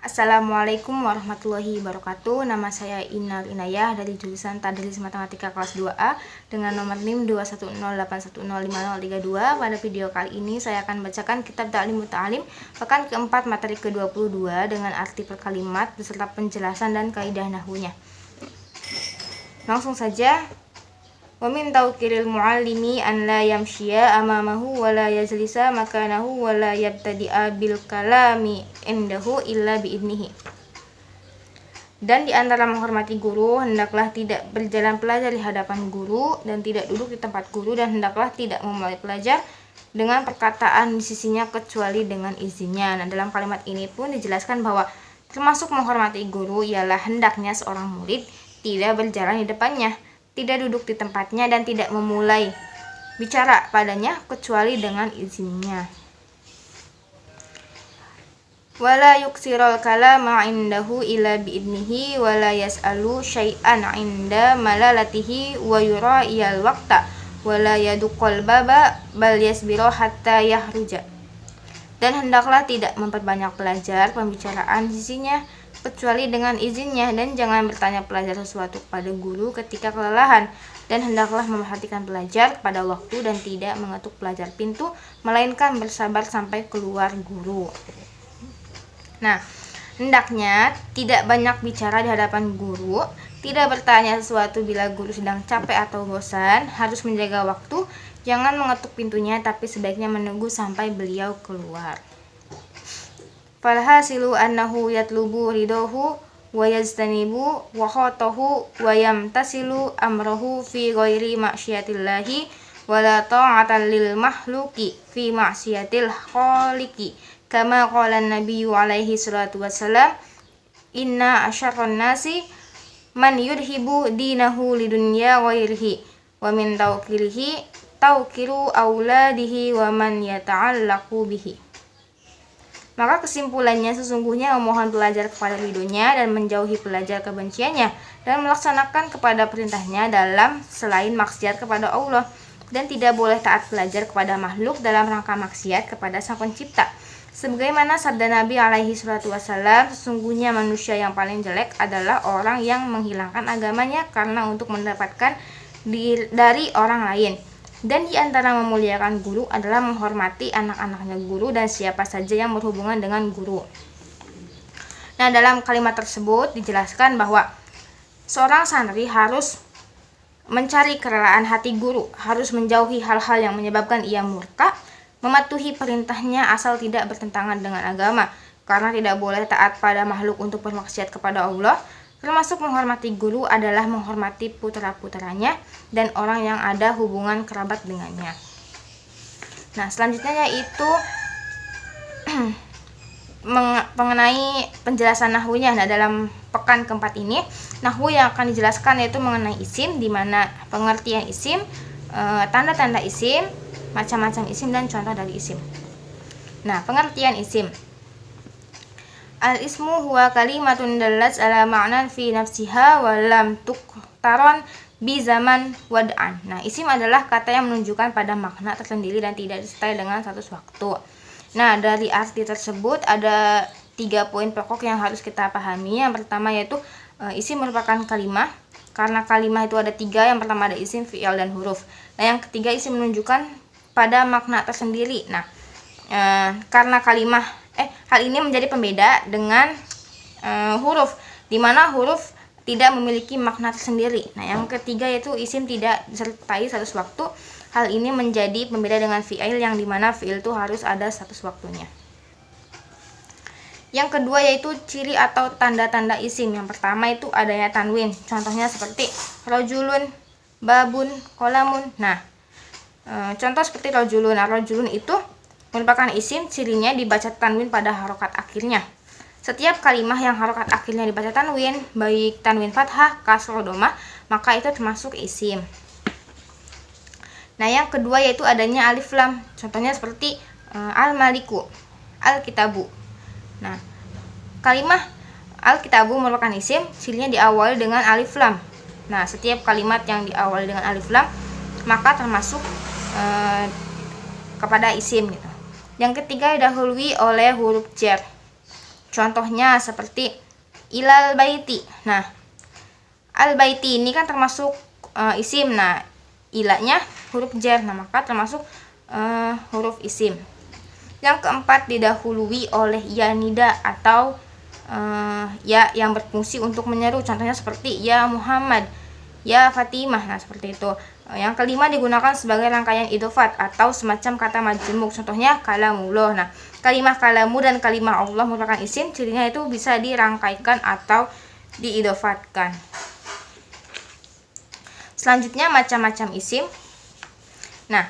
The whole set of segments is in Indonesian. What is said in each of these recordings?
Assalamualaikum warahmatullahi wabarakatuh. Nama saya Inal Inayah dari jurusan Tadris Matematika kelas 2A dengan nomor NIM 21081050032. Pada video kali ini saya akan bacakan kitab Ta'lim Muta'alim pekan keempat materi ke-22 dengan arti per kalimat beserta penjelasan dan kaidah nahwunya. Langsung saja. Wa min tawqiril muallimi an la yamshiya amamahu wa la yajlisa makanahu wa la yabtadi'a bil kalami indahu illa biidnihi. Dan di antara menghormati guru, hendaklah tidak berjalan pelajar di hadapan guru dan tidak duduk di tempat guru, dan hendaklah tidak memulai pelajar dengan perkataan di sisinya kecuali dengan izinnya. Nah, dalam kalimat ini pun dijelaskan bahwa termasuk menghormati guru ialah hendaknya seorang murid tidak berjalan di depannya, tidak duduk di tempatnya, dan tidak memulai bicara padanya kecuali dengan izinnya. Wala yuksirul kalama indahu illa biidnihi wala yas'alu syai'an inda malalatihi wa yura'iyal waqta wala yaduqal baba bal yasbiru hatta yahruja. Dan hendaklah tidak memperbanyak pelajar pembicaraan di sisinya kecuali dengan izinnya, dan jangan bertanya pelajar sesuatu kepada guru ketika kelelahan, dan hendaklah memperhatikan pelajar pada waktu dan tidak mengetuk pelajar pintu, melainkan bersabar sampai keluar guru. Nah, hendaknya tidak banyak bicara di hadapan guru, tidak bertanya sesuatu bila guru sedang capek atau bosan, harus menjaga waktu, jangan mengetuk pintunya, tapi sebaiknya menunggu sampai beliau keluar. Falhasilu annahu yatlubu ridahu wa yajtanibu wa khatahu wa yamtasilu amrahu fi ghairi ma'siyatillahi wa la ta'atan lil mahluki fi ma'siyatil khaliqi kama qala an-nabiyyu alaihi salatu wassalam inna asyarran nasi man yurhibu dinahu lidunya ghairihi wa min tawqirihi tawqiru auladihi wa man yata'allaqu bihi. Maka kesimpulannya, sesungguhnya memohon pelajar kepada ridhonya dan menjauhi pelajar kebenciannya, dan melaksanakan kepada perintahnya dalam selain maksiat kepada Allah, dan tidak boleh taat pelajar kepada makhluk dalam rangka maksiat kepada Sang Pencipta. Sebagaimana sabda Nabi alaihi salatu wassalam, sesungguhnya manusia yang paling jelek adalah orang yang menghilangkan agamanya karena untuk mendapatkan dari orang lain. Dan di antara memuliakan guru adalah menghormati anak-anaknya guru dan siapa saja yang berhubungan dengan guru. Nah, dalam kalimat tersebut dijelaskan bahwa seorang santri harus mencari kerelaan hati guru, harus menjauhi hal-hal yang menyebabkan ia murka, mematuhi perintahnya asal tidak bertentangan dengan agama, karena tidak boleh taat pada makhluk untuk bermaksiat kepada Allah. Termasuk menghormati guru adalah menghormati putra-putranya dan orang yang ada hubungan kerabat dengannya. Nah, selanjutnya yaitu mengenai penjelasan nahwunya. Nah, dalam pekan keempat ini, nahwu yang akan dijelaskan yaitu mengenai isim, di mana pengertian isim, tanda-tanda isim, macam-macam isim, dan contoh dari isim. Nah, pengertian isim. Al-ismu huwa kalimatun dallat ala ma'nan fi nafsiha wa lam tuqtaron bi zaman wad'an. Nah, isim adalah kata yang menunjukkan pada makna tersendiri dan tidak disertai dengan status waktu. Nah, dari arti tersebut ada 3 poin pokok yang harus kita pahami. Yang pertama yaitu isim merupakan kalimah. Karena kalimah itu ada 3, yang pertama ada isim, fi'il, dan huruf. Nah, yang ketiga isim menunjukkan pada makna tersendiri. Nah, karena kalimah hal ini menjadi pembeda dengan huruf, di mana huruf tidak memiliki makna tersendiri. Nah, yang ketiga yaitu isim tidak disertai status waktu. Hal ini menjadi pembeda dengan fi'il, yang dimana fi'il itu harus ada status waktunya. Yang kedua yaitu ciri atau tanda-tanda isim. Yang pertama itu adanya tanwin. Contohnya seperti rojulun, babun, kolamun. Nah, contoh seperti rojulun. Nah, rojulun itu merupakan isim, cirinya dibaca tanwin pada harokat akhirnya. Setiap kalimah yang harokat akhirnya dibaca tanwin, baik tanwin fathah, kasroh, domah, maka itu termasuk isim. Nah, yang kedua yaitu adanya alif lam. Contohnya seperti al-maliku, al-kitabu. Nah, kalimah al-kitabu merupakan isim, cirinya diawali dengan alif lam. Nah, setiap kalimat yang diawali dengan alif lam maka termasuk kepada isim gitu. Yang ketiga didahului oleh huruf jar. Contohnya seperti ilal baiti. Nah, al baiti ini kan termasuk isim. Nah, ilanya huruf jar. Nah, maka termasuk huruf isim. Yang keempat, didahului oleh ya nida atau ya yang berfungsi untuk menyeru. Contohnya seperti ya Muhammad, ya Fatimah. Nah, seperti itu. Yang kelima, digunakan sebagai rangkaian idofat atau semacam kata majmuk. Contohnya kalamullah. Nah, kalimah kalamu dan kalimah Allah merupakan isim. Cirinya itu bisa dirangkaikan atau diidofatkan. Selanjutnya, macam-macam isim. Nah,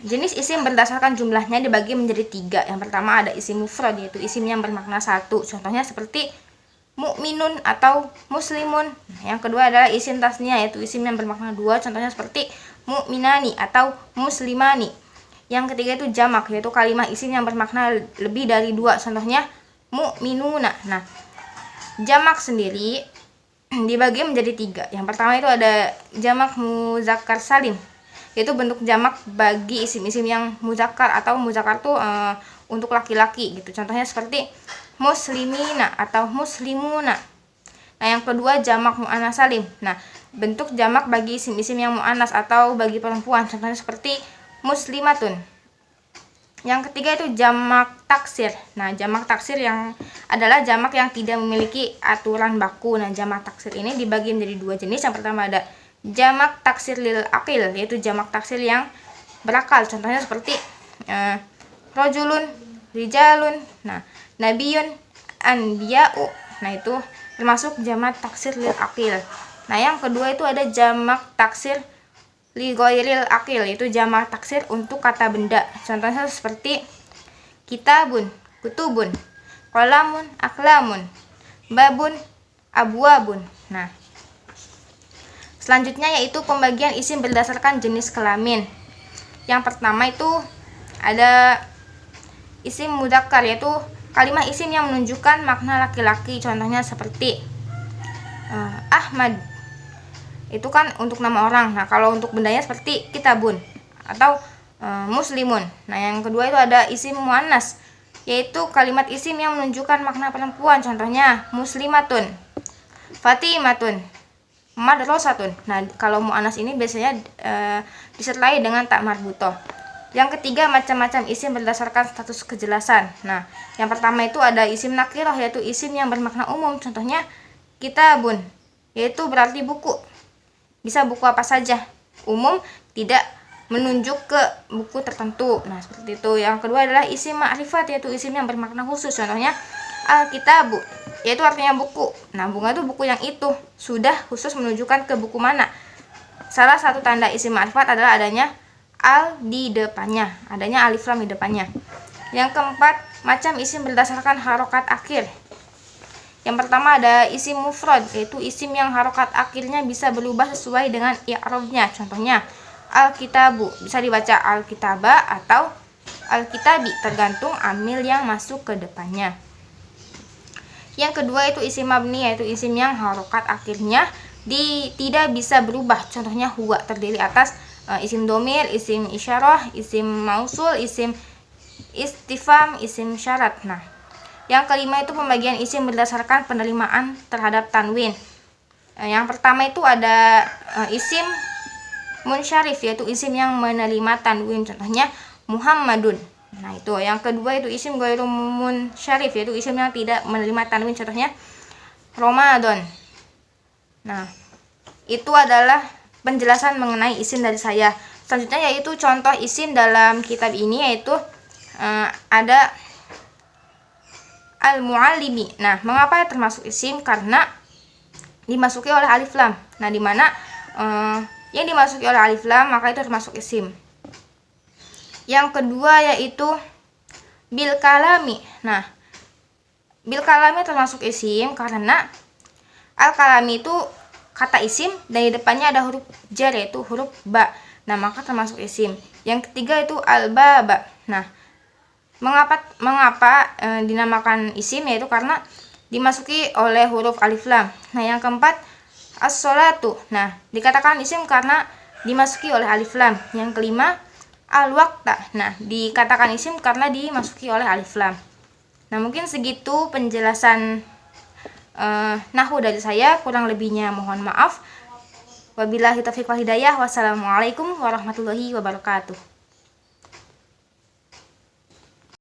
jenis isim berdasarkan jumlahnya dibagi menjadi 3. Yang pertama ada isim mufrad, yaitu isim yang bermakna 1. Contohnya seperti mukminun atau muslimun. Yang kedua adalah isim tasniyah, yaitu isim yang bermakna 2. Contohnya seperti mukminani atau muslimani. Yang ketiga itu jamak, yaitu kalimat isim yang bermakna lebih dari 2. Contohnya mukminuna. Nah, jamak sendiri dibagi menjadi 3. Yang pertama itu ada jamak muzakkar salim, yaitu bentuk jamak bagi isim-isim yang muzakkar atau muzakkar tuh untuk laki-laki gitu. Contohnya seperti muslimina atau muslimuna. Nah, yang kedua jamak muannas salim. Nah, bentuk jamak bagi isim-isim yang muannas atau bagi perempuan. Contohnya seperti muslimatun. Yang ketiga itu jamak taksir. Nah, jamak taksir yang adalah jamak yang tidak memiliki aturan baku. Nah, jamak taksir ini dibagi menjadi 2 jenis. Yang pertama ada jamak taksir lil aqil, yaitu jamak taksir yang berakal. Contohnya seperti rojulun, rijalun, nah, nabiyun, anbiya'u. Nah, itu termasuk jamak taksir lil aqil. Nah, yang kedua itu ada jamak taksir li ghairil aqil, yaitu jamak taksir untuk kata benda. Contohnya seperti kitabun, kutubun, qalamun, aklamun, babun, abwabun. Nah, selanjutnya yaitu pembagian isim berdasarkan jenis kelamin. Yang pertama itu ada isim mudzakkar, yaitu kalimat isim yang menunjukkan makna laki-laki. Contohnya seperti Ahmad, itu kan untuk nama orang. Nah, kalau untuk bendanya seperti kitabun atau muslimun. Nah, yang kedua itu ada isim muannas, yaitu kalimat isim yang menunjukkan makna perempuan. Contohnya muslimatun, fatimatun, madrasatun. Nah, kalau muannas ini biasanya disertai dengan tak marbutoh. Yang ketiga, macam-macam isim berdasarkan status kejelasan. Nah, yang pertama itu ada isim nakirah, yaitu isim yang bermakna umum. Contohnya kitabun, yaitu berarti buku. Bisa buku apa saja. Umum, tidak menunjuk ke buku tertentu. Nah, seperti itu. Yang kedua adalah isim ma'rifat, yaitu isim yang bermakna khusus. Contohnya al-kitabu, yaitu artinya buku. Nah, bunga itu buku yang itu. Sudah khusus menunjukkan ke buku mana. Salah satu tanda isim ma'rifat adalah adanya al di depannya, adanya alif lam di depannya. Yang keempat, macam isim berdasarkan harokat akhir. Yang pertama ada isim mufrad, yaitu isim yang harokat akhirnya bisa berubah sesuai dengan i'rabnya. Contohnya al-kitabu, bisa dibaca al-kitaba atau al-kitabi, tergantung amil yang masuk ke depannya. Yang kedua itu isim mabni, yaitu isim yang harokat akhirnya tidak bisa berubah. Contohnya huwa, terdiri atas isim domir, isim isyarah, isim mausul, isim istifham, isim syarat. Nah, yang kelima itu pembagian isim berdasarkan penerimaan terhadap tanwin. Yang pertama itu ada isim munsyarif, yaitu isim yang menerima tanwin. Contohnya Muhammadun. Nah, itu. Yang kedua itu isim ghairu munsyarif, yaitu isim yang tidak menerima tanwin. Contohnya Ramadan. Nah, itu adalah penjelasan mengenai isim dari saya. Selanjutnya yaitu contoh isim dalam kitab ini, yaitu ada al-muallimi. Nah, mengapa termasuk isim? Karena dimasuki oleh alif lam. Nah, dimana yang dimasuki oleh alif lam maka itu termasuk isim. Yang kedua yaitu bil kalami. Nah, bil kalami termasuk isim karena al kalami itu kata isim dan di depannya ada huruf jar, yaitu huruf ba. Nah, maka termasuk isim. Yang ketiga itu al-baba. Nah, mengapa dinamakan isim? Yaitu karena dimasuki oleh huruf alif lam. Nah, yang keempat as-sholatu. Nah, dikatakan isim karena dimasuki oleh alif lam. Yang kelima al-waqta. Nah, dikatakan isim karena dimasuki oleh alif lam. Nah, mungkin segitu penjelasan nahwu dari saya, kurang lebihnya mohon maaf. Wabillahi taufiq wal hidayah. Wassalamualaikum warahmatullahi wabarakatuh.